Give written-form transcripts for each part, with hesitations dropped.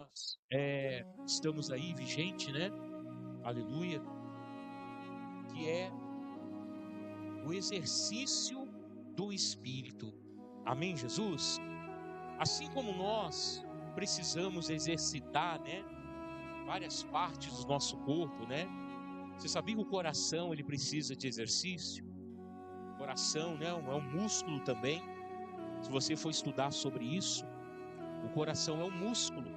nós estamos aí vigente, né? Aleluia. Que é o exercício do Espírito. Amém, Jesus? Assim como nós precisamos exercitar, né, várias partes do nosso corpo, né? Você sabia que o coração, ele precisa de exercício? O coração, né, é um músculo também. Se você for estudar sobre isso, o coração é um músculo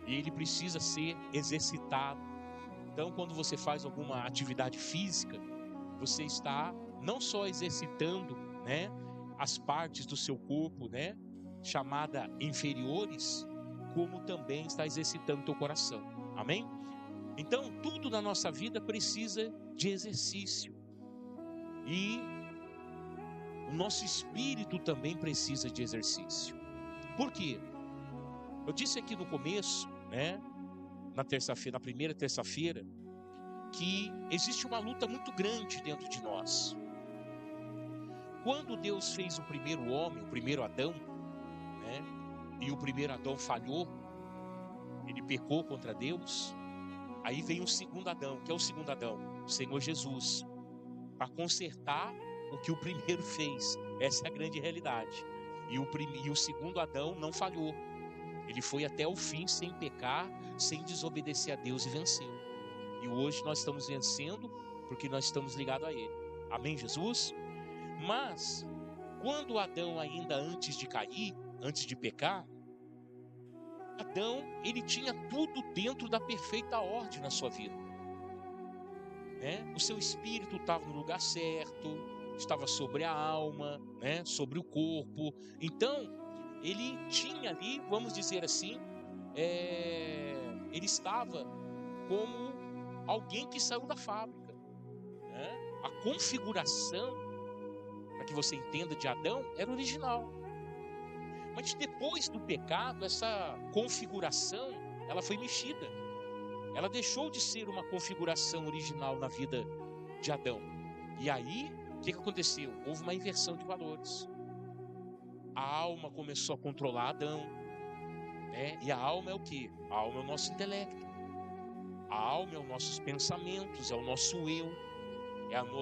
e ele precisa ser exercitado. Então, quando você faz alguma atividade física, você está não só exercitando, né, as partes do seu corpo, né, chamada inferiores, como também está exercitando o teu coração. Amém? Então, tudo na nossa vida precisa de exercício. E o nosso espírito também precisa de exercício. Por quê? Eu disse aqui no começo, né, na terça-feira, na primeira terça-feira, que existe uma luta muito grande dentro de nós. Quando Deus fez o primeiro homem, o primeiro Adão, né, e o primeiro Adão falhou, ele pecou contra Deus, aí vem o segundo Adão. Que é o segundo Adão? O Senhor Jesus, para consertar o que o primeiro fez. Essa é a grande realidade. E o segundo Adão não falhou. Ele foi até o fim sem pecar, sem desobedecer a Deus e venceu. E hoje nós estamos vencendo porque nós estamos ligados a Ele. Amém, Jesus? Mas, quando Adão ainda antes de cair, antes de pecar, Adão, ele tinha tudo dentro da perfeita ordem na sua vida, né? O seu espírito estava no lugar certo, estava sobre a alma, né? Sobre o corpo. Então, ele tinha ali, vamos dizer assim, ele estava como alguém que saiu da fábrica, né? A configuração, para que você entenda, de Adão era original. Mas depois do pecado, essa configuração, ela foi mexida. Ela deixou de ser uma configuração original na vida de Adão. E aí, o que aconteceu? Houve uma inversão de valores. A alma começou a controlar Adão, né? E a alma é o quê? A alma é o nosso intelecto. A alma é os nossos pensamentos, é o nosso eu,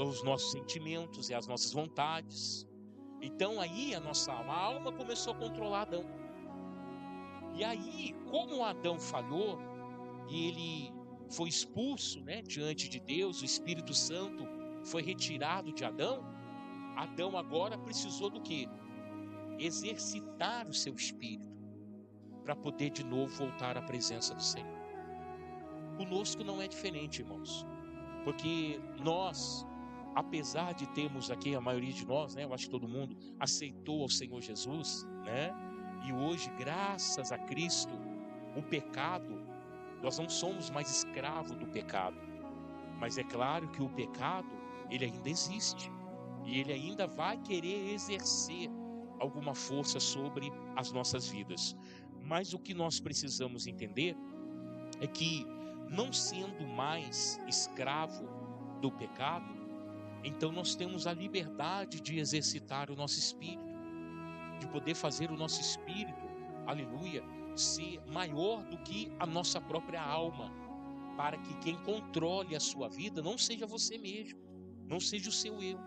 os nossos sentimentos, é as nossas vontades. Então aí a alma começou a controlar Adão. E aí, como Adão falhou e ele foi expulso, né, diante de Deus, o Espírito Santo foi retirado de Adão, Adão agora precisou do quê? Exercitar o seu espírito para poder de novo voltar à presença do Senhor. Conosco não é diferente, irmãos, porque nós, apesar de termos aqui, a maioria de nós, né, eu acho que todo mundo aceitou ao Senhor Jesus, né, e hoje, graças a Cristo, o pecado, nós não somos mais escravos do pecado, mas é claro que o pecado, ele ainda existe, e ele ainda vai querer exercer alguma força sobre as nossas vidas. Mas o que nós precisamos entender é que, não sendo mais escravo do pecado, então nós temos a liberdade de exercitar o nosso espírito, de poder fazer o nosso espírito, aleluia, ser maior do que a nossa própria alma, para que quem controle a sua vida não seja você mesmo, não seja o seu eu,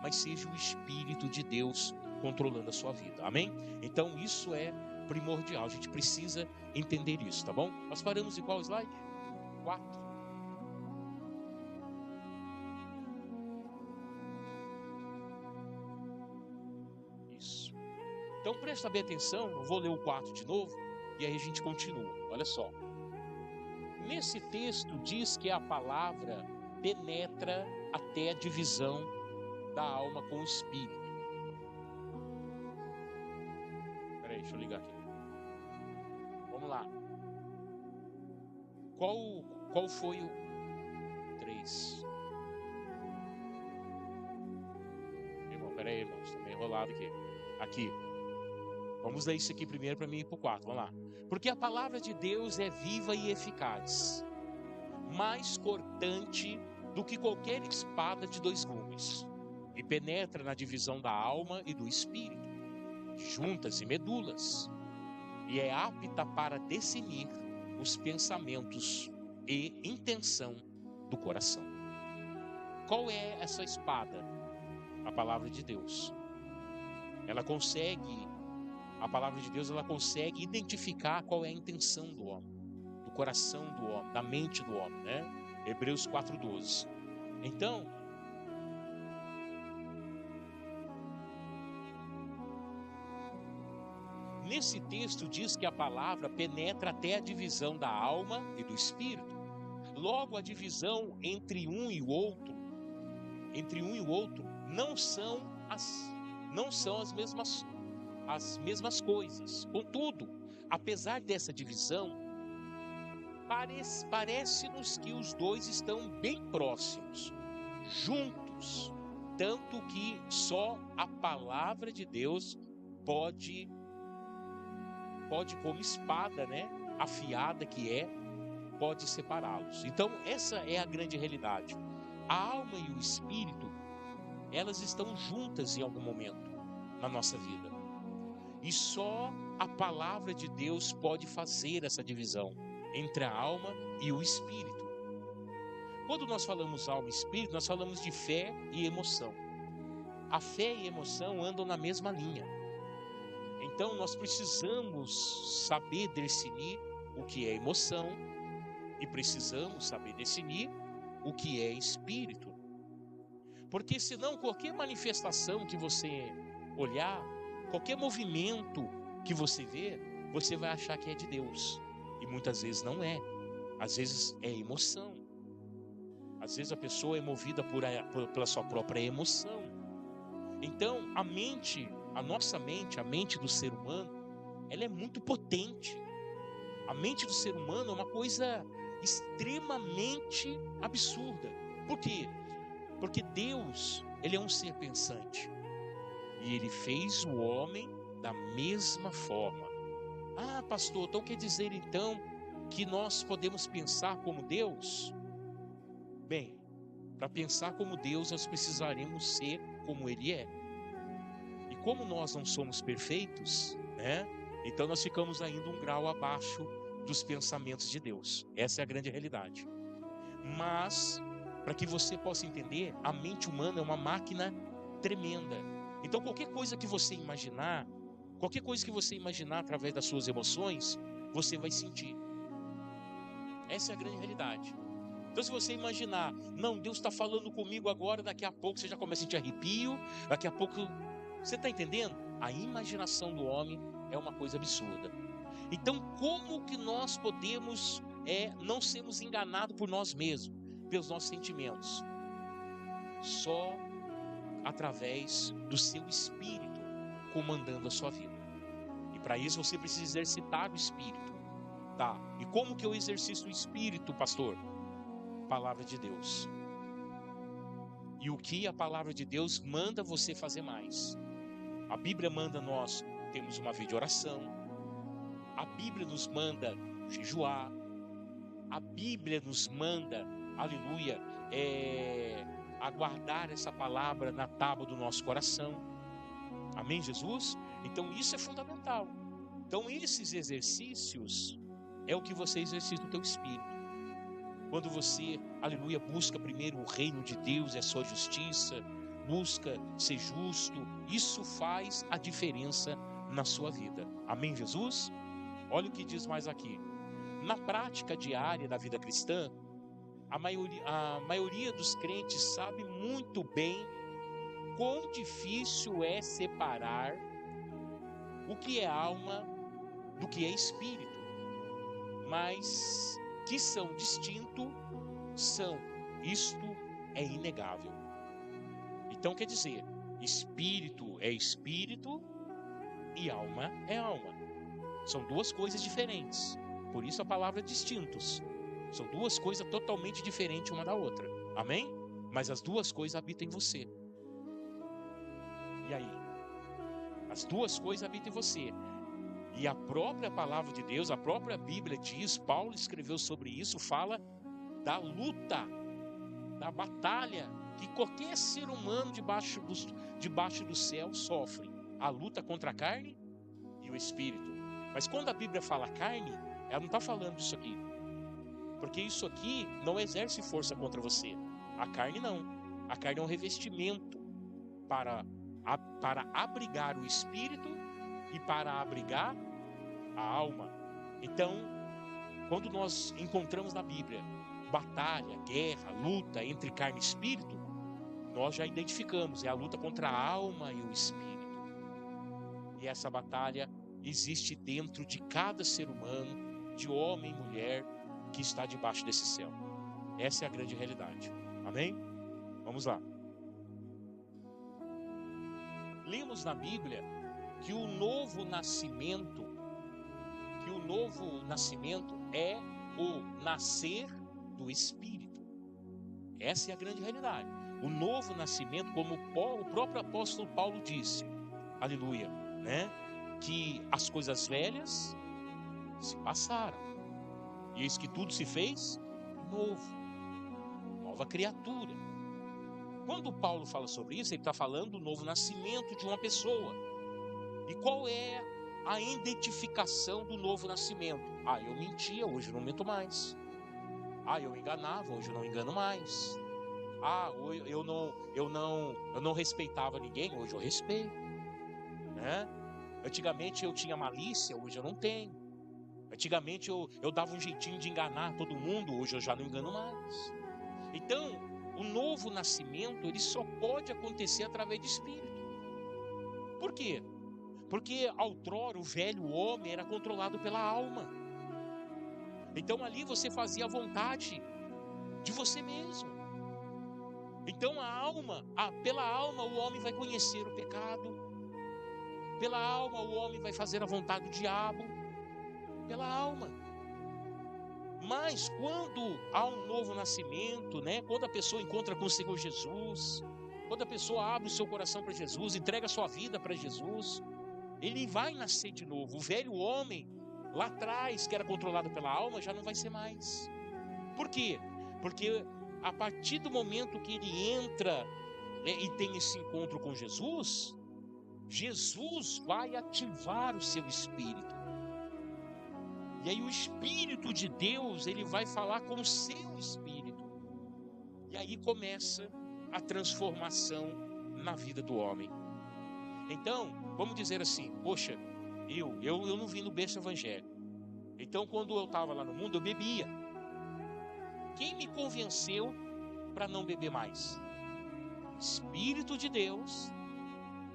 mas seja o Espírito de Deus controlando a sua vida. Amém? Então isso é primordial, a gente precisa entender isso, tá bom? Nós paramos em qual slide? 4. Isso. Então presta bem atenção, eu vou ler o 4 de novo e aí a gente continua. Olha só. Nesse texto diz que a palavra penetra até a divisão da alma com o espírito. Peraí, deixa eu ligar aqui. Vamos lá. Qual foi o 3? Irmão, peraí, irmãos, tá meio enrolado aqui. Aqui. Vamos ler isso aqui primeiro para mim ir para o 4. Vamos lá. Porque a palavra de Deus é viva e eficaz, mais cortante do que qualquer espada de 2 gumes, e penetra na divisão da alma e do espírito, de juntas e medulas, e é apta para discernir os pensamentos e intenção do coração. Qual é essa espada? A palavra de Deus. A palavra de Deus, ela consegue identificar qual é a intenção do homem, do coração do homem, da mente do homem, né? Hebreus 4:12. Então, nesse texto diz que a palavra penetra até a divisão da alma e do espírito. Logo, a divisão entre um e o outro, não são as mesmas coisas. Contudo, apesar dessa divisão, parece-nos que os dois estão bem próximos, juntos, tanto que só a palavra de Deus pode como espada, né, afiada que pode separá-los. Então, essa é a grande realidade. A alma e o espírito, elas estão juntas em algum momento na nossa vida. E só a palavra de Deus pode fazer essa divisão entre a alma e o espírito. Quando nós falamos alma e espírito, nós falamos de fé e emoção. A fé e a emoção andam na mesma linha. Então nós precisamos saber discernir o que é emoção e precisamos saber discernir o que é espírito. Porque senão qualquer manifestação que você olhar, qualquer movimento que você vê, você vai achar que é de Deus. E muitas vezes não é. Às vezes é emoção. Às vezes a pessoa é movida pela sua própria emoção. Então a nossa mente, a mente do ser humano, ela é muito potente. A mente do ser humano é uma coisa extremamente absurda. Por quê? Porque Deus, ele é um ser pensante. E ele fez o homem da mesma forma. Ah, pastor, então quer dizer então que nós podemos pensar como Deus? Bem, para pensar como Deus, nós precisaremos ser como Ele é. E como nós não somos perfeitos, né? Então nós ficamos ainda um grau abaixo dos pensamentos de Deus. Essa é a grande realidade. Mas, para que você possa entender, a mente humana é uma máquina tremenda. Então qualquer coisa que você imaginar através das suas emoções, você vai sentir. Essa é a grande realidade. Então se você imaginar, não, Deus está falando comigo agora, daqui a pouco você já começa a sentir arrepio, daqui a pouco, você está entendendo? A imaginação do homem é uma coisa absurda. Então como que nós podemos não sermos enganados por nós mesmos, pelos nossos sentimentos? Só através do seu espírito comandando a sua vida. E para isso você precisa exercitar o espírito. Tá? E como que eu exercito o espírito, pastor? Palavra de Deus. E o que a palavra de Deus manda você fazer mais? A Bíblia manda nós termos uma vida de oração. A Bíblia nos manda jejuar. A Bíblia nos manda, aleluia, aguardar essa palavra na tábua do nosso coração. Amém, Jesus? Então isso é fundamental. Então esses exercícios é o que você exercita o teu espírito. Quando você, aleluia, busca primeiro o reino de Deus e a sua justiça, busca ser justo, isso faz a diferença na sua vida. Amém, Jesus? Olha o que diz mais aqui. Na prática diária da vida cristã, a maioria dos crentes sabe muito bem quão difícil é separar o que é alma do que é espírito. Mas que são distintos, isto é inegável. Então quer dizer, espírito é espírito e alma é alma. São duas coisas diferentes. Por isso a palavra é distintos. São duas coisas totalmente diferentes uma da outra. Amém? Mas as duas coisas habitam em você. E aí? As duas coisas habitam em você. E a própria palavra de Deus, a própria Bíblia diz, Paulo escreveu sobre isso, fala da luta, da batalha que qualquer ser humano debaixo do céu sofre. A luta contra a carne e o espírito. Mas quando a Bíblia fala carne, Ela não está falando disso aqui. Porque isso aqui não exerce força contra você. A carne não. A carne é um revestimento para abrigar o espírito e para abrigar a alma. Então, quando nós encontramos na Bíblia batalha, guerra, luta entre carne e espírito, nós já identificamos, é a luta contra a alma e o espírito. E essa batalha existe dentro de cada ser humano, de homem e mulher, que está debaixo desse céu. Essa é a grande realidade. Amém? Vamos lá. Lemos na Bíblia que o novo nascimento é o nascer do Espírito. Essa é a grande realidade. O novo nascimento, como o próprio apóstolo Paulo disse, aleluia, né? Que as coisas velhas se passaram, e eis que tudo se fez novo, nova criatura. Quando Paulo fala sobre isso, ele está falando do novo nascimento de uma pessoa. E qual é a identificação do novo nascimento? Eu mentia, hoje eu não minto mais. Eu enganava, hoje eu não engano mais. Eu não respeitava ninguém, hoje eu respeito, né? Antigamente eu tinha malícia, hoje eu não tenho. Antigamente eu dava um jeitinho de enganar todo mundo, hoje eu já não engano mais. Então, o novo nascimento, ele só pode acontecer através do Espírito. Por quê? Porque outrora o velho homem era controlado pela alma. Então ali você fazia a vontade de você mesmo. Então pela alma o homem vai conhecer o pecado. Pela alma o homem vai fazer a vontade do diabo. Pela alma. Mas quando há um novo nascimento, né? Quando a pessoa encontra com o Senhor Jesus, quando a pessoa abre o seu coração para Jesus, entrega a sua vida para Jesus, ele vai nascer de novo. O velho homem, lá atrás, que era controlado pela alma, já não vai ser mais. Por quê? Porque a partir do momento que ele entra, né, e tem esse encontro com Jesus, Jesus vai ativar o seu espírito. E aí o Espírito de Deus, ele vai falar com o seu espírito. E aí começa a transformação na vida do homem. Então, vamos dizer assim, poxa, eu não vim no berço evangélico. Então, quando eu estava lá no mundo, eu bebia. Quem me convenceu para não beber mais? Espírito de Deus,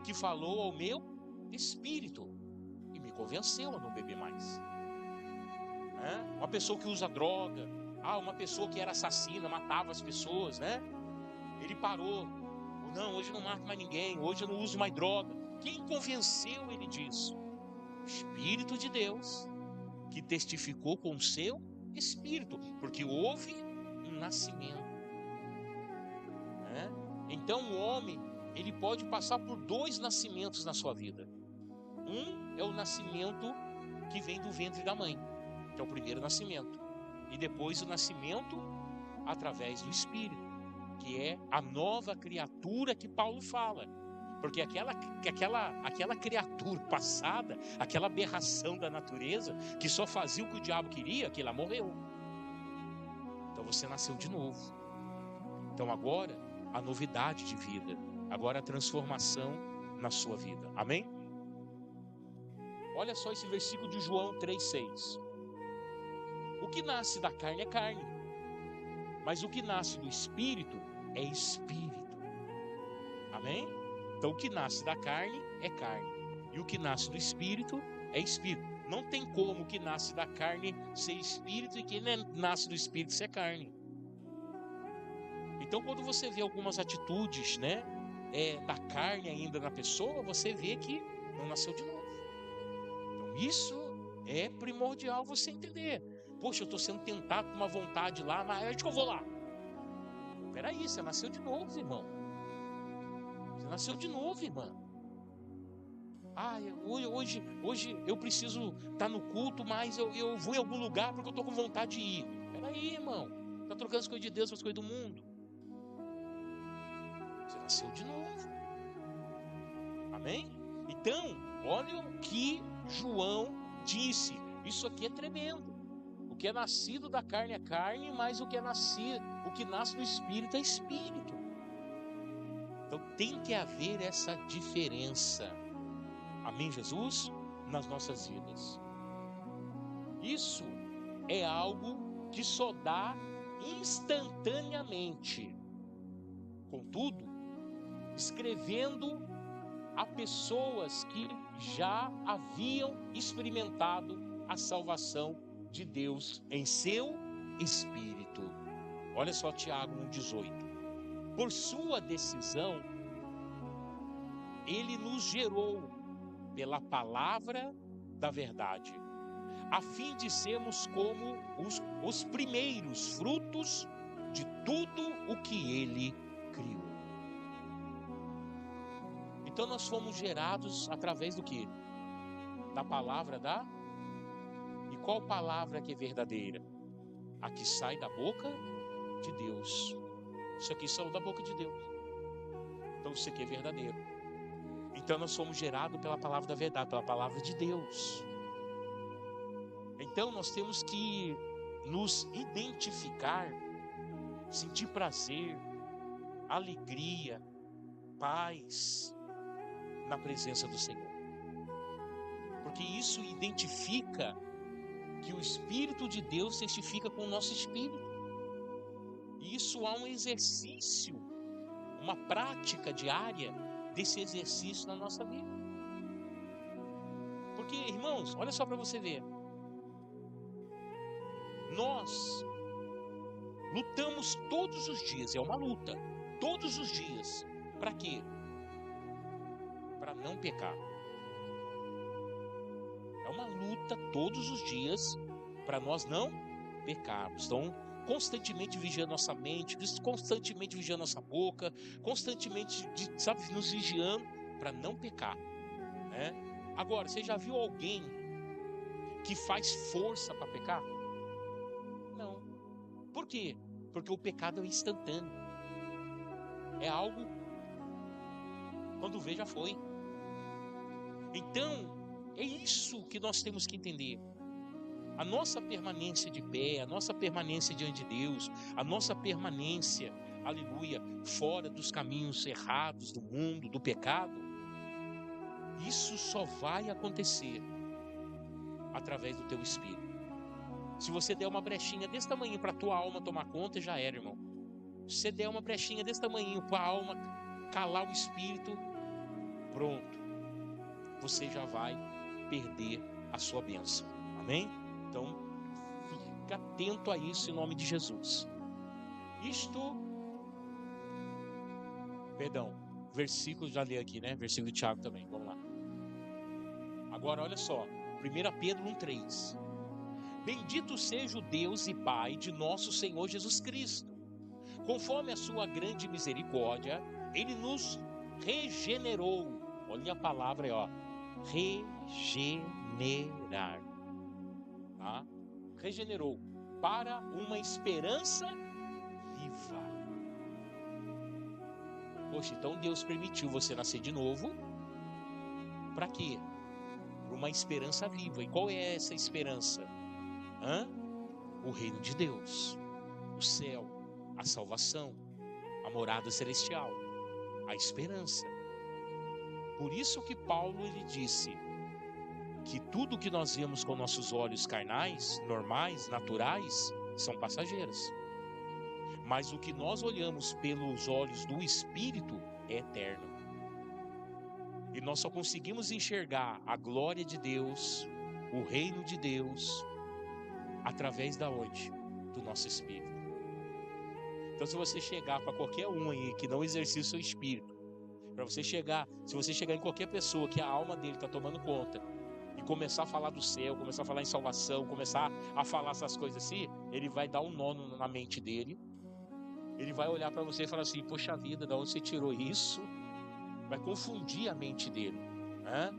que falou ao meu espírito e me convenceu a não beber mais. Uma pessoa que usa droga, uma pessoa que era assassina, matava as pessoas, né? Ele parou. Não, hoje eu não mato mais ninguém, hoje eu não uso mais droga. Quem convenceu ele disso? O Espírito de Deus, que testificou com o seu espírito, porque houve um nascimento. Então o homem, ele pode passar por 2 nascimentos na sua vida. Um é o nascimento que vem do ventre da mãe, que é o primeiro nascimento. E depois o nascimento através do Espírito, que é a nova criatura que Paulo fala. Porque aquela criatura passada, aquela aberração da natureza, que só fazia o que o diabo queria, que ela morreu. Então você nasceu de novo. Então agora, a novidade de vida. Agora a transformação na sua vida. Amém? Olha só esse versículo de João 3,6. O que nasce da carne é carne, mas o que nasce do Espírito é Espírito. Amém? Então o que nasce da carne é carne, e o que nasce do Espírito é Espírito. Não tem como o que nasce da carne ser Espírito e que nasce do Espírito ser carne. Então quando você vê algumas atitudes, né, da carne ainda na pessoa, você vê que não nasceu de novo. Então isso é primordial você entender. Poxa, eu estou sendo tentado por uma vontade lá, mas onde que eu vou lá? Peraí, você nasceu de novo, irmão. Você nasceu de novo, irmã. Hoje eu preciso estar no culto, mas eu vou em algum lugar porque eu estou com vontade de ir. Peraí, irmão. Está trocando as coisas de Deus com as coisas do mundo. Você nasceu de novo. Amém? Então, olha o que João disse. Isso aqui é tremendo. que é nascido da carne é carne, mas o que nasce do espírito é espírito. Então tem que haver essa diferença. Amém, Jesus? Nas nossas vidas. Isso é algo que só dá instantaneamente. Contudo, escrevendo a pessoas que já haviam experimentado a salvação de Deus em seu espírito. Olha só Tiago 1,18. Por sua decisão, ele nos gerou pela palavra da verdade, a fim de sermos como os primeiros frutos de tudo o que ele criou. Então nós fomos gerados através do quê? Da palavra E qual palavra que é verdadeira? A que sai da boca de Deus. Isso aqui saiu da boca de Deus. Então isso aqui é verdadeiro. Então nós somos gerados pela palavra da verdade, pela palavra de Deus. Então nós temos que nos identificar, sentir prazer, alegria, paz na presença do Senhor. Porque isso identifica que o Espírito de Deus testifica com o nosso espírito. E isso há um exercício, uma prática diária desse exercício na nossa vida. Porque, irmãos, olha só para você ver. Nós lutamos todos os dias, é uma luta, todos os dias. Para quê? Para não pecar. É uma luta todos os dias para nós não pecarmos. Então, constantemente vigiando nossa mente, constantemente vigiando nossa boca, constantemente, nos vigiando para não pecar, né? Agora, você já viu alguém que faz força para pecar? Não. Por quê? Porque o pecado é instantâneo. É algo, quando vê, já foi. Então, é isso que nós temos que entender. A nossa permanência de pé, a nossa permanência diante de Deus, a nossa permanência, aleluia, fora dos caminhos errados do mundo, do pecado, isso só vai acontecer através do teu espírito. Se você der uma brechinha desse tamanho para a tua alma tomar conta, já era, irmão. Se você der uma brechinha desse tamanho para a alma calar o espírito, pronto, você já vai perder a sua bênção. Amém? Então, fica atento a isso em nome de Jesus. Versículo, já li aqui, né? Versículo de Tiago também, vamos lá. Agora, olha só, 1 Pedro 1,3. Bendito seja o Deus e Pai de nosso Senhor Jesus Cristo. Conforme a sua grande misericórdia, Ele nos regenerou. Olha a palavra aí, ó. Regenerar. Tá? Regenerou para uma esperança viva. Poxa, então Deus permitiu você nascer de novo. Para quê? Para uma esperança viva. E qual é essa esperança? O reino de Deus, o céu, a salvação, a morada celestial, a esperança. Por isso que Paulo ele disse que tudo que nós vemos com nossos olhos carnais, normais, naturais, são passageiras. Mas o que nós olhamos pelos olhos do Espírito é eterno. E nós só conseguimos enxergar a glória de Deus, o reino de Deus, através da onde? Do nosso Espírito. Então, se você chegar para qualquer um aí que não exercita o seu Espírito, se você chegar em qualquer pessoa que a alma dele está tomando conta, e começar a falar do céu, começar a falar em salvação, começar a falar essas coisas assim, ele vai dar um nó na mente dele. Ele vai olhar para você e falar assim: poxa vida, de onde você tirou isso? Vai confundir a mente dele, né?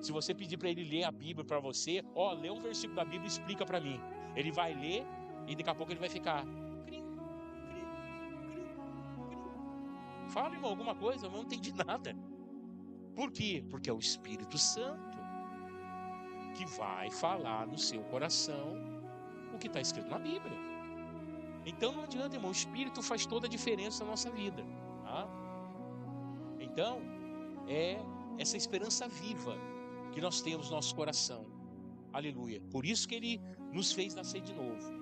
Se você pedir para ele ler a Bíblia para você, lê um versículo da Bíblia e explica para mim. Ele vai ler e daqui a pouco ele vai ficar: fala, irmão, alguma coisa, eu não entendi nada. Por quê? Porque é o Espírito Santo que vai falar no seu coração o que está escrito na Bíblia. Então não adianta, irmão, o Espírito faz toda a diferença na nossa vida, tá? Então, é essa esperança viva que nós temos no nosso coração. Aleluia. Por isso que Ele nos fez nascer de novo,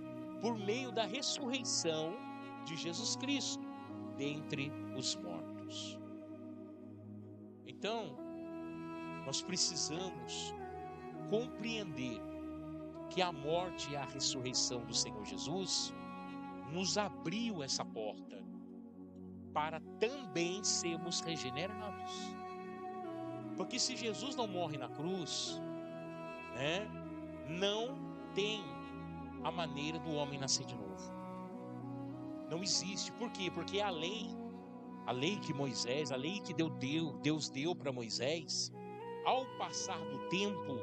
por meio da ressurreição de Jesus Cristo dentre os mortos. Então, nós precisamos compreender que a morte e a ressurreição do Senhor Jesus nos abriu essa porta para também sermos regenerados. Porque se Jesus não morre na cruz, não tem a maneira do homem nascer de novo. Não existe. Por quê? Porque a lei que Moisés, a lei que Deus deu para Moisés, ao passar do tempo,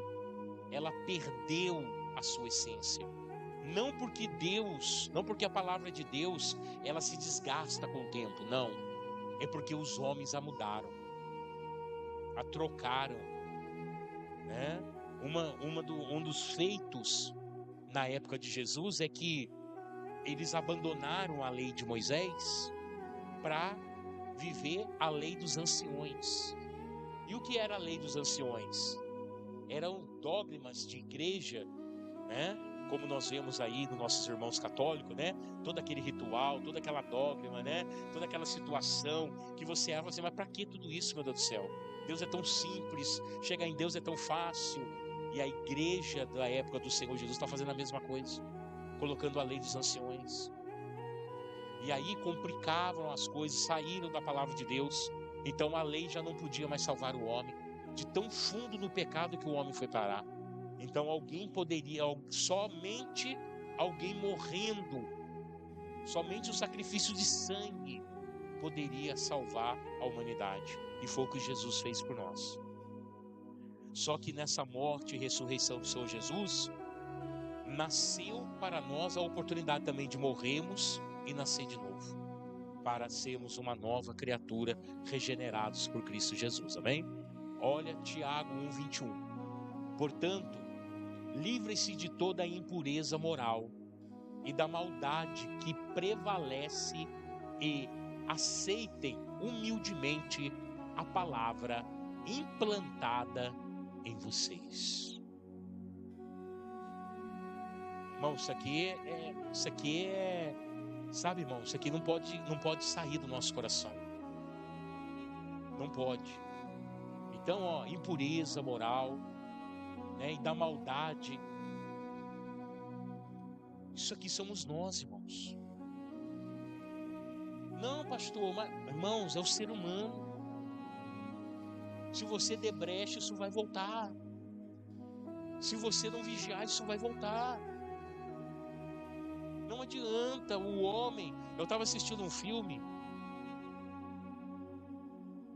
ela perdeu a sua essência. Não porque a palavra de Deus, ela se desgasta com o tempo, não. É porque os homens a mudaram, a trocaram, né? Um dos feitos na época de Jesus é que eles abandonaram a lei de Moisés para viver a lei dos anciões. E o que era a lei dos anciões? Eram dogmas de igreja, né? Como nós vemos aí nos nossos irmãos católicos, né? Todo aquele ritual, toda aquela dogma, né? Toda aquela situação que você ama, mas para que tudo isso, meu Deus do céu? Deus é tão simples, chegar em Deus é tão fácil. E a igreja da época do Senhor Jesus está fazendo a mesma coisa, colocando a lei dos anciões. E aí complicavam as coisas, saíram da palavra de Deus. Então a lei já não podia mais salvar o homem, de tão fundo no pecado que o homem foi parar. Então somente alguém morrendo, somente o sacrifício de sangue poderia salvar a humanidade. E foi o que Jesus fez por nós. Só que nessa morte e ressurreição do Senhor Jesus, nasceu para nós a oportunidade também de morrermos e nascer de novo, para sermos uma nova criatura, regenerados por Cristo Jesus, amém? Olha Tiago 1:21. Portanto, livrem-se de toda a impureza moral e da maldade que prevalece e aceitem humildemente a palavra implantada em vocês. Irmão, isso aqui é, sabe, irmão, isso aqui não pode sair do nosso coração. Não pode. Então, impureza moral, né, e da maldade. Isso aqui somos nós, irmãos. Não, pastor, mas, irmãos, é o ser humano. Se você der brecha, isso vai voltar. Se você não vigiar, isso vai voltar. Não adianta o homem. Eu estava assistindo um filme,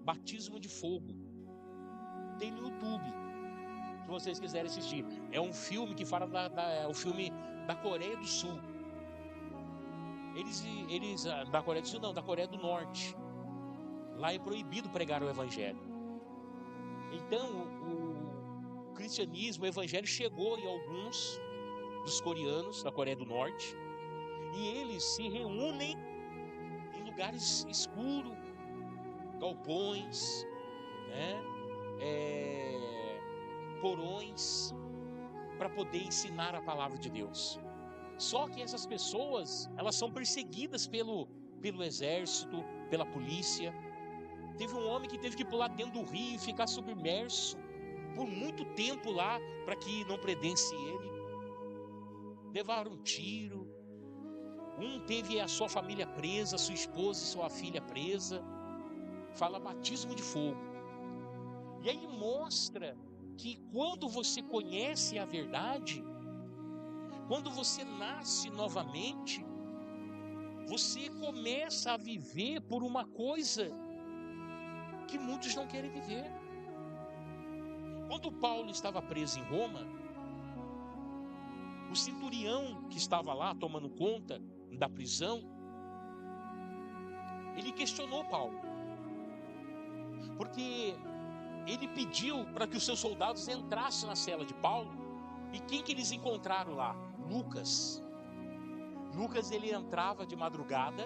Batismo de Fogo. Tem no YouTube, se vocês quiserem assistir. É um filme que fala o filme da Coreia do Sul. Eles da Coreia do Sul não, da Coreia do Norte. Lá é proibido pregar o evangelho. Então o cristianismo, o evangelho chegou em alguns dos coreanos da Coreia do Norte, e eles se reúnem em lugares escuros, galpões, né? Porões, para poder ensinar a palavra de Deus. Só que essas pessoas, elas são perseguidas pelo exército, pela polícia. Teve um homem que teve que pular dentro do rio e ficar submerso por muito tempo lá, para que não prendesse ele. Levaram um tiro. Um teve a sua família presa, sua esposa e sua filha presa. Fala batismo de fogo. E aí mostra que quando você conhece a verdade, quando você nasce novamente, você começa a viver por uma coisa que muitos não querem viver. Quando Paulo estava preso em Roma, o centurião que estava lá tomando conta da prisão, ele questionou Paulo, porque ele pediu para que os seus soldados entrassem na cela de Paulo. E quem que eles encontraram lá? Lucas. Lucas, ele entrava de madrugada,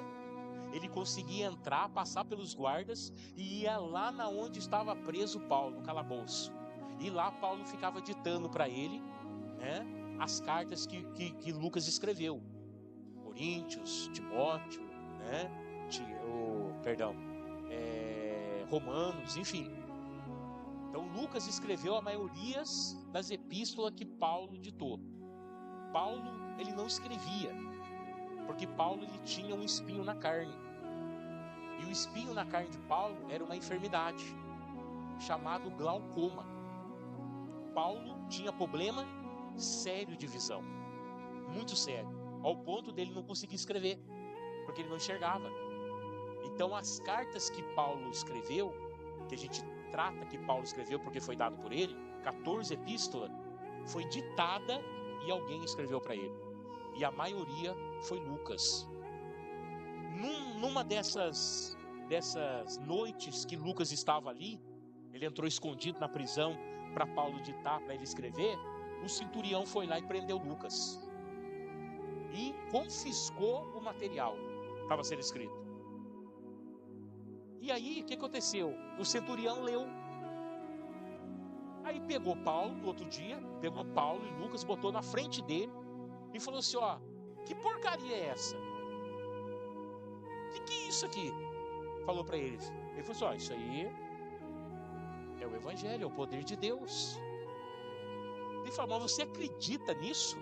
ele conseguia entrar, passar pelos guardas e ia lá na onde estava preso Paulo, no calabouço. E lá Paulo ficava ditando para ele, né, as cartas que Lucas escreveu. Coríntios, Timóteo, né, Romanos, enfim. Então Lucas escreveu a maioria das epístolas que Paulo ditou. Paulo, ele não escrevia, porque Paulo, ele tinha um espinho na carne. E o espinho na carne de Paulo era uma enfermidade, chamado glaucoma. Paulo tinha problema sério de visão, muito sério, ao ponto dele não conseguir escrever, porque ele não enxergava. Então as cartas que Paulo escreveu, que a gente trata que Paulo escreveu porque foi dado por ele, 14 epístolas, foi ditada e alguém escreveu para ele. E a maioria foi Lucas. Numa dessas noites que Lucas estava ali, ele entrou escondido na prisão para Paulo ditar, para ele escrever. O centurião foi lá e prendeu Lucas e confiscou o material que estava sendo escrito. E aí, o que aconteceu? O centurião leu. Aí pegou Paulo, no outro dia, pegou Paulo e Lucas, botou na frente dele e falou assim, ó, que porcaria é essa? Que é isso aqui? Falou para eles. Ele falou assim, ó, isso aí é o evangelho, é o poder de Deus. Ele falou, mas você acredita nisso?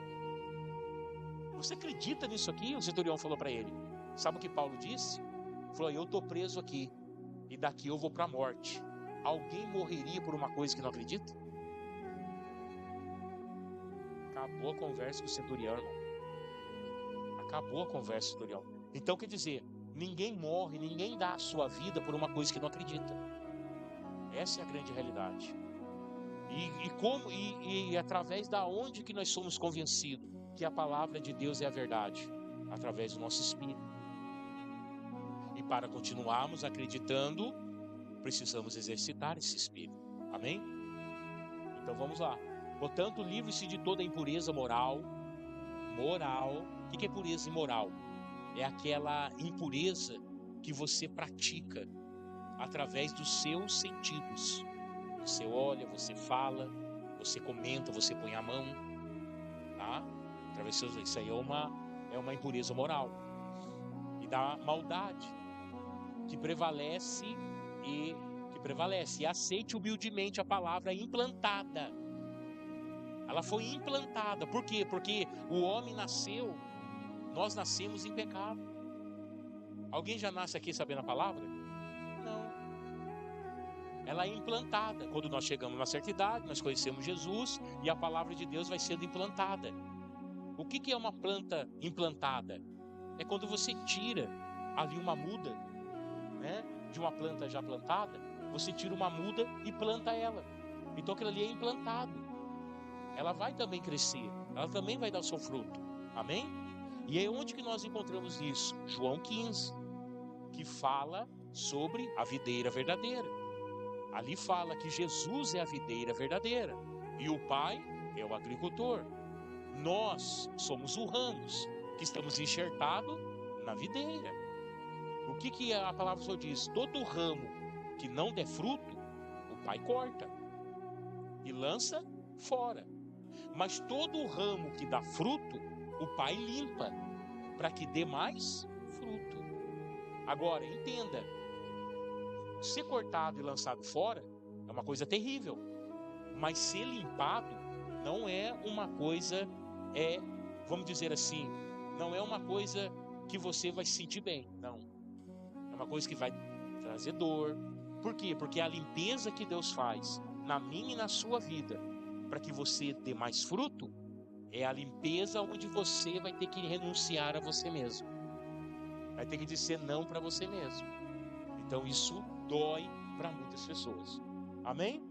Você acredita nisso aqui? O centurião falou para ele. Sabe o que Paulo disse? Ele falou, eu estou preso aqui e daqui eu vou para a morte. Alguém morreria por uma coisa que não acredita? Acabou a conversa com o centurião, irmão. Acabou a conversa com o centurião. Então quer dizer, ninguém morre, ninguém dá a sua vida por uma coisa que não acredita. Essa é a grande realidade. E através da onde que nós somos convencidos que a palavra de Deus é a verdade? Através do nosso espírito. E para continuarmos acreditando, precisamos exercitar esse espírito. Amém? Então vamos lá. Portanto, livre-se de toda impureza moral. Moral. O que é pureza imoral? É aquela impureza que você pratica através dos seus sentidos. Você olha, você fala, você comenta, você põe a mão, tá? Através dos seus, isso aí é uma impureza moral. E da maldade que prevalece e aceite humildemente a palavra implantada. Ela foi implantada. Por quê? Porque o homem nós nascemos em pecado. Alguém já nasce aqui sabendo a palavra? Não. Ela é implantada. Quando nós chegamos na certa idade, nós conhecemos Jesus e a palavra de Deus vai sendo implantada. O que é uma planta implantada? É quando você tira ali uma muda, né, de uma planta já plantada, você tira uma muda e planta ela. Então aquilo ali é implantado. Ela vai também crescer, ela também vai dar o seu fruto. Amém? E é onde que nós encontramos isso? João 15, que fala sobre a videira verdadeira. Ali fala que Jesus é a videira verdadeira e o Pai é o agricultor. Nós somos o ramos que estamos enxertados na videira. O que a palavra do Senhor diz? Todo ramo que não der fruto, o Pai corta e lança fora. Mas todo ramo que dá fruto, o Pai limpa para que dê mais fruto. Agora, entenda, ser cortado e lançado fora é uma coisa terrível, mas ser limpado não é uma coisa, vamos dizer assim, não é uma coisa que você vai se sentir bem, não. É uma coisa que vai trazer dor. Por quê? Porque a limpeza que Deus faz na minha e na sua vida, para que você dê mais fruto, é a limpeza onde você vai ter que renunciar a você mesmo. Vai ter que dizer não para você mesmo. Então isso dói para muitas pessoas. Amém?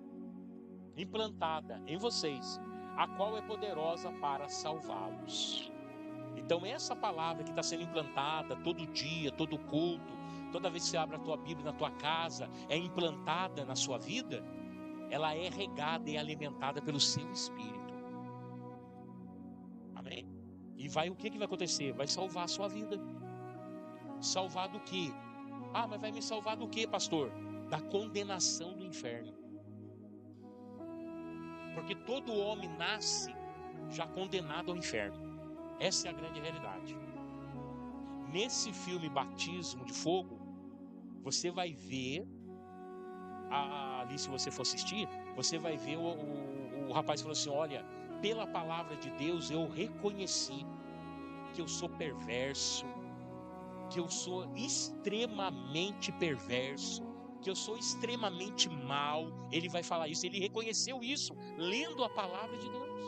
Implantada em vocês, a qual é poderosa para salvá-los. Então essa palavra que está sendo implantada todo dia, todo culto, toda vez que você abre a tua Bíblia na tua casa, é implantada na sua vida, ela é regada e alimentada pelo seu espírito. Amém? E o que vai acontecer? Vai salvar a sua vida. Salvar do quê? Ah, mas vai me salvar do quê, pastor? Da condenação do inferno. Porque todo homem nasce já condenado ao inferno. Essa é a grande realidade. Nesse filme Batismo de Fogo, você vai ver, ali se você for assistir, você vai ver o rapaz falou assim, olha, pela palavra de Deus eu reconheci que eu sou perverso, que eu sou extremamente perverso, que eu sou extremamente mau. Ele vai falar isso, ele reconheceu isso lendo a palavra de Deus.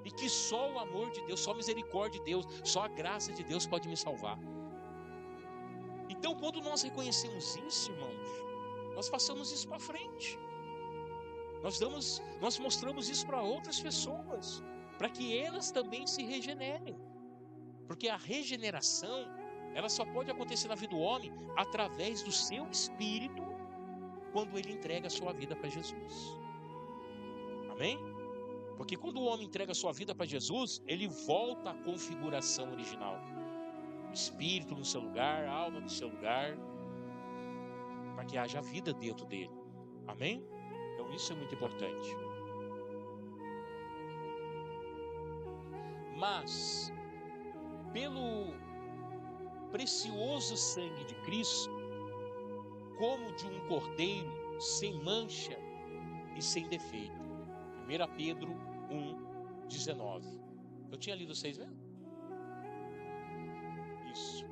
E que só o amor de Deus, só a misericórdia de Deus, só a graça de Deus pode me salvar. Então, quando nós reconhecemos isso, irmãos, nós passamos isso para frente. Nós mostramos isso para outras pessoas, para que elas também se regenerem. Porque a regeneração, ela só pode acontecer na vida do homem através do seu espírito, quando ele entrega a sua vida para Jesus. Amém? Porque quando o homem entrega a sua vida para Jesus, ele volta à configuração original. O espírito no seu lugar, a alma no seu lugar, para que haja vida dentro dele. Amém? Então isso é muito importante. Mas, pelo precioso sangue de Cristo, como de um cordeiro sem mancha e sem defeito. 1 Pedro 1:19. Eu tinha lido 6 mesmo? Isso.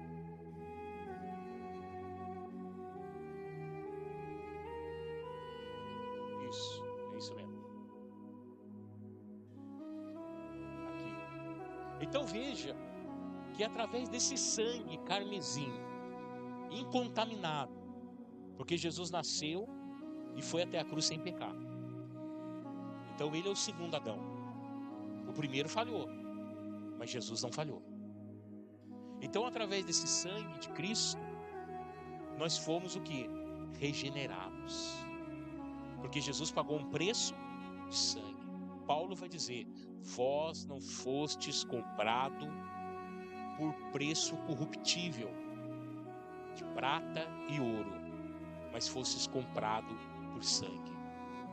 Isso, é isso mesmo. Aqui. Então veja que através desse sangue carmesim, incontaminado, porque Jesus nasceu e foi até a cruz sem pecado. Então ele é o segundo Adão. O primeiro falhou, mas Jesus não falhou. Então, através desse sangue de Cristo, nós fomos o que? Regenerados. Porque Jesus pagou um preço de sangue. Paulo vai dizer, vós não fostes comprado por preço corruptível, de prata e ouro, mas fostes comprado por sangue,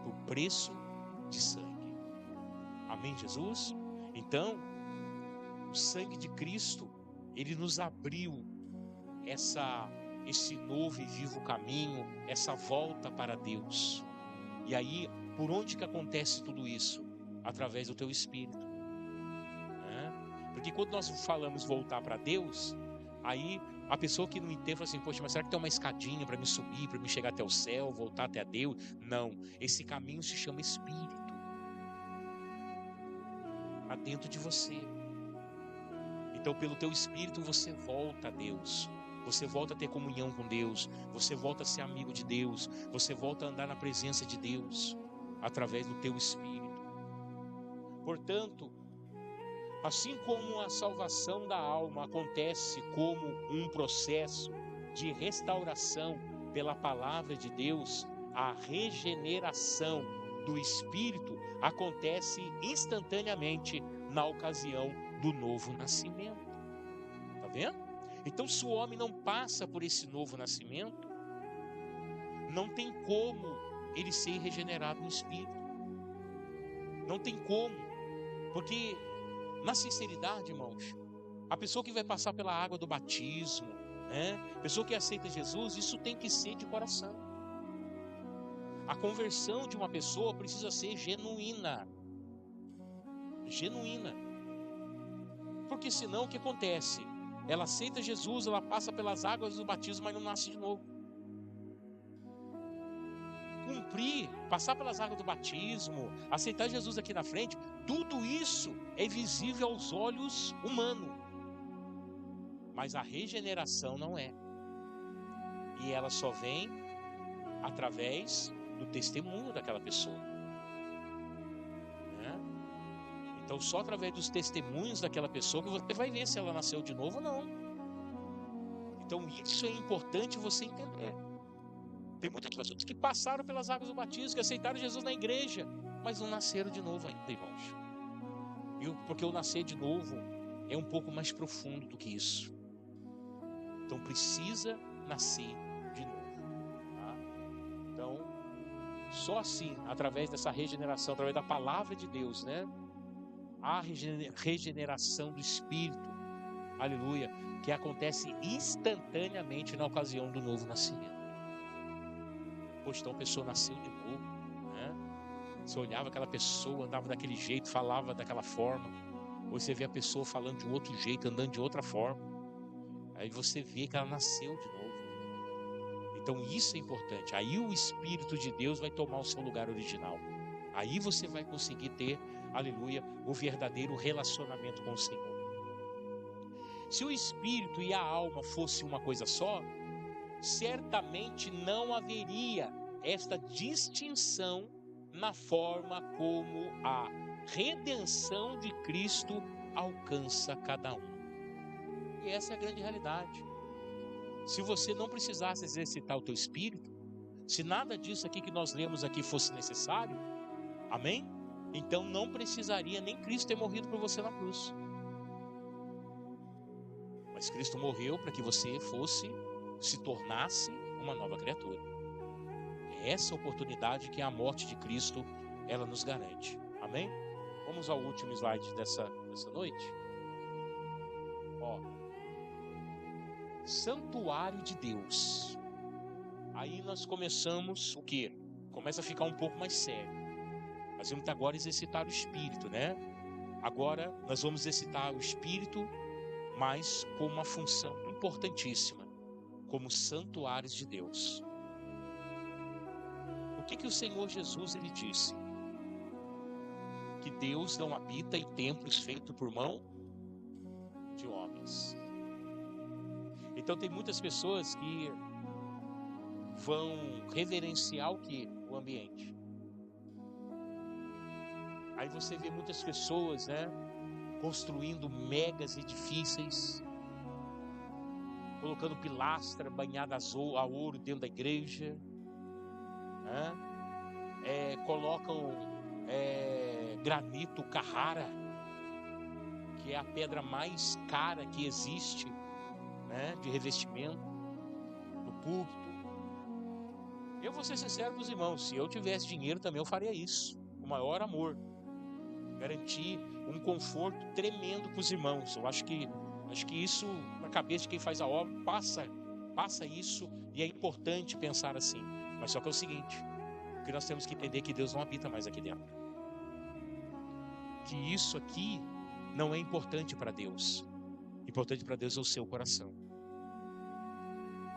por preço de sangue. Amém, Jesus? Então, o sangue de Cristo, ele nos abriu esse novo e vivo caminho, essa volta para Deus. E aí, por onde que acontece tudo isso? Através do teu espírito. Porque quando nós falamos voltar para Deus, aí a pessoa que não entende fala assim, poxa, mas será que tem uma escadinha para me subir, para me chegar até o céu, voltar até a Deus? Não, esse caminho se chama espírito. Está dentro de você. Então, pelo teu espírito, você volta a Deus. Você volta a ter comunhão com Deus. Você volta a ser amigo de Deus. Você volta a andar na presença de Deus, através do teu espírito. Portanto, assim como a salvação da alma acontece como um processo de restauração pela palavra de Deus, a regeneração do espírito acontece instantaneamente na ocasião do novo nascimento. Tá vendo? Então, se o homem não passa por esse novo nascimento, não tem como ele ser regenerado no espírito. Não tem como. Porque, na sinceridade, irmãos, a pessoa que vai passar pela água do batismo, a pessoa que aceita Jesus, isso tem que ser de coração. A conversão de uma pessoa precisa ser genuína. Genuína. Porque senão o que acontece? Ela aceita Jesus, ela passa pelas águas do batismo, mas não nasce de novo. Cumprir, passar pelas águas do batismo, aceitar Jesus aqui na frente, tudo isso é visível aos olhos humanos. Mas a regeneração não é. E ela só vem através do testemunho daquela pessoa. Então, só através dos testemunhos daquela pessoa que você vai ver se ela nasceu de novo ou não. Então, isso é importante você entender. Tem muitas pessoas que passaram pelas águas do batismo, que aceitaram Jesus na igreja, mas não nasceram de novo ainda, irmãos. Porque o nascer de novo é um pouco mais profundo do que isso. Então precisa nascer de novo, tá? Então, só assim, através dessa regeneração, através da palavra de Deus, né? A regeneração do Espírito, aleluia, que acontece instantaneamente na ocasião do novo nascimento. Pois então a pessoa nasceu de novo, né? Você olhava aquela pessoa, andava daquele jeito, falava daquela forma. Hoje você vê a pessoa falando de um outro jeito, andando de outra forma. Aí você vê que ela nasceu de novo. Então isso é importante. Aí o Espírito de Deus vai tomar o seu lugar original. Aí você vai conseguir ter, aleluia, o verdadeiro relacionamento com o Senhor. Se o Espírito e a alma fossem uma coisa só, certamente não haveria esta distinção na forma como a redenção de Cristo alcança cada um. E essa é a grande realidade. Se você não precisasse exercitar o teu espírito, se nada disso aqui que nós lemos aqui fosse necessário, amém? Então não precisaria nem Cristo ter morrido por você na cruz. Mas Cristo morreu para que você se tornasse uma nova criatura. É essa oportunidade que a morte de Cristo, ela nos garante. Amém? Vamos ao último slide dessa noite. Ó, santuário de Deus. Aí nós começamos o quê? Começa a ficar um pouco mais sério. Nós vamos agora exercitar o Espírito, né? Agora nós vamos exercitar o Espírito, mas com uma função importantíssima, como santuários de Deus. O que o Senhor Jesus ele disse? Que Deus não habita em templos feitos por mão de homens. Então tem muitas pessoas que vão reverenciar o que? O ambiente. Aí você vê muitas pessoas, né, construindo megas edifícios, colocando pilastra banhada a ouro dentro da igreja, né? Colocam granito Carrara, que é a pedra mais cara que existe, né, de revestimento no púlpito. Eu vou ser sincero com os irmãos, se eu tivesse dinheiro também eu faria isso, com o maior amor, garantir um conforto tremendo para os irmãos. Eu acho que isso na cabeça de quem faz a obra passa isso, e é importante pensar assim. Mas só que é o seguinte, que nós temos que entender que Deus não habita mais aqui dentro, que isso aqui não é importante para Deus. Importante para Deus é o seu coração.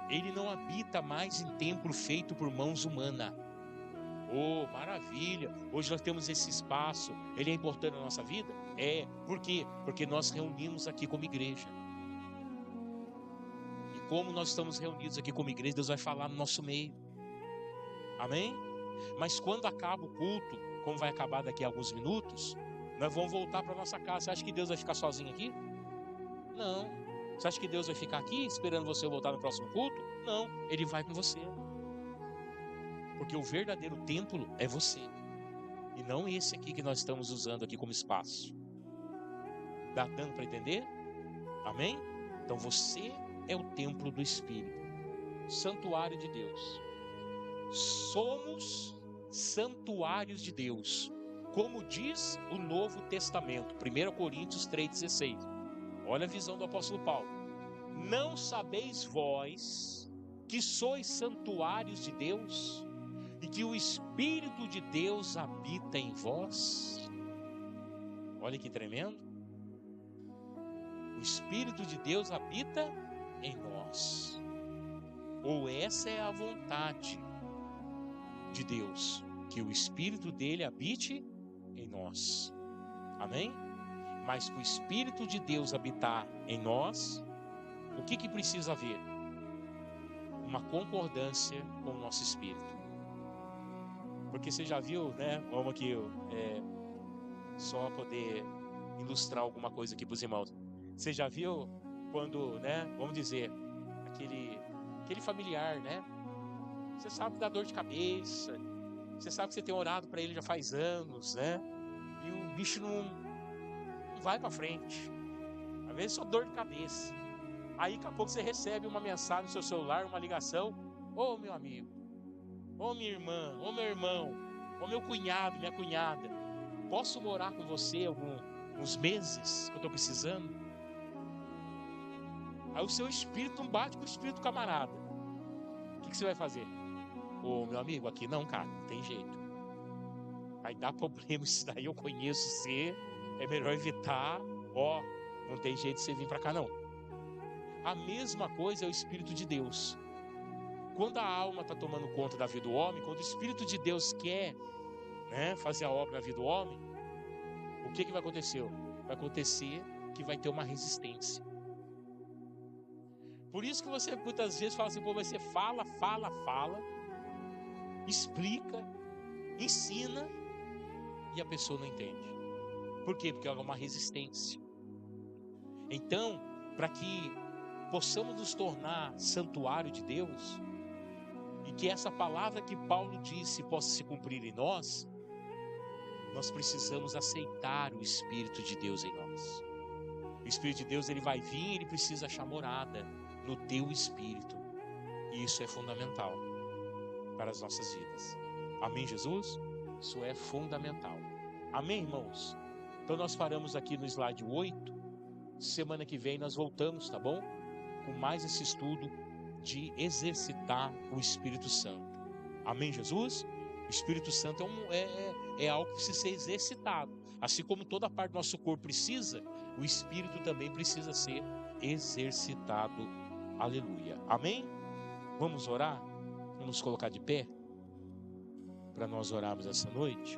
Ele não habita mais em templo feito por mãos humanas. Oh, maravilha! Hoje nós temos esse espaço. Ele é importante na nossa vida? É. Por quê? Porque nós reunimos aqui como igreja. E como nós estamos reunidos aqui como igreja, Deus vai falar no nosso meio. Amém? Mas quando acaba o culto, como vai acabar daqui a alguns minutos, nós vamos voltar para nossa casa. Você acha que Deus vai ficar sozinho aqui? Não. Você acha que Deus vai ficar aqui esperando você voltar no próximo culto? Não. Ele vai com você. Porque o verdadeiro templo é você. E não esse aqui que nós estamos usando aqui como espaço. Dá dando para entender? Amém? Então você é o templo do Espírito. Santuário de Deus. Somos santuários de Deus. Como diz o Novo Testamento. 1 Coríntios 3,16. Olha a visão do apóstolo Paulo. Não sabeis vós que sois santuários de Deus e que o Espírito de Deus habita em vós? Olha que tremendo. O Espírito de Deus habita em nós. Ou essa é a vontade de Deus, que o Espírito dele habite em nós. Amém? Mas para o Espírito de Deus habitar em nós, o que precisa haver? Uma concordância com o nosso espírito. Porque você já viu, né? Vamos aqui, só poder ilustrar alguma coisa aqui para os irmãos. Você já viu quando, né? Vamos dizer, aquele familiar, né? Você sabe que dá dor de cabeça. Você sabe que você tem orado para ele já faz anos, né? E o bicho não vai para frente. Aí Às vezes só dor de cabeça. Aí daqui a pouco você recebe uma mensagem no seu celular, uma ligação. Ô meu amigo, ô minha irmã, ô meu irmão, ô meu cunhado, minha cunhada, posso morar com você alguns meses que eu estou precisando? Aí o seu espírito não bate com o espírito do camarada. O que você vai fazer? Ô meu amigo, aqui não, cara, não tem jeito. Vai dar problema isso daí, eu conheço você, é melhor evitar. Ó, não tem jeito de você vir para cá não. A mesma coisa é o Espírito de Deus. Quando a alma está tomando conta da vida do homem, quando o Espírito de Deus quer, né, fazer a obra na vida do homem, o que vai acontecer? Vai acontecer que vai ter uma resistência. Por isso que você muitas vezes fala assim, pô, você fala, explica, ensina, e a pessoa não entende. Por quê? Porque há uma resistência. Então, para que possamos nos tornar santuário de Deus, e que essa palavra que Paulo disse possa se cumprir em nós, nós precisamos aceitar o Espírito de Deus em nós. O Espírito de Deus, ele vai vir, ele precisa achar morada no teu espírito. E isso é fundamental para as nossas vidas. Amém, Jesus? Isso é fundamental. Amém, irmãos? Então nós paramos aqui no slide 8. Semana que vem nós voltamos, tá bom? Com mais esse estudo de exercitar o Espírito Santo. Amém, Jesus? O Espírito Santo é algo que precisa ser exercitado. Assim como toda parte do nosso corpo precisa, o Espírito também precisa ser exercitado. Aleluia. Amém? Vamos orar? Vamos colocar de pé para nós orarmos essa noite.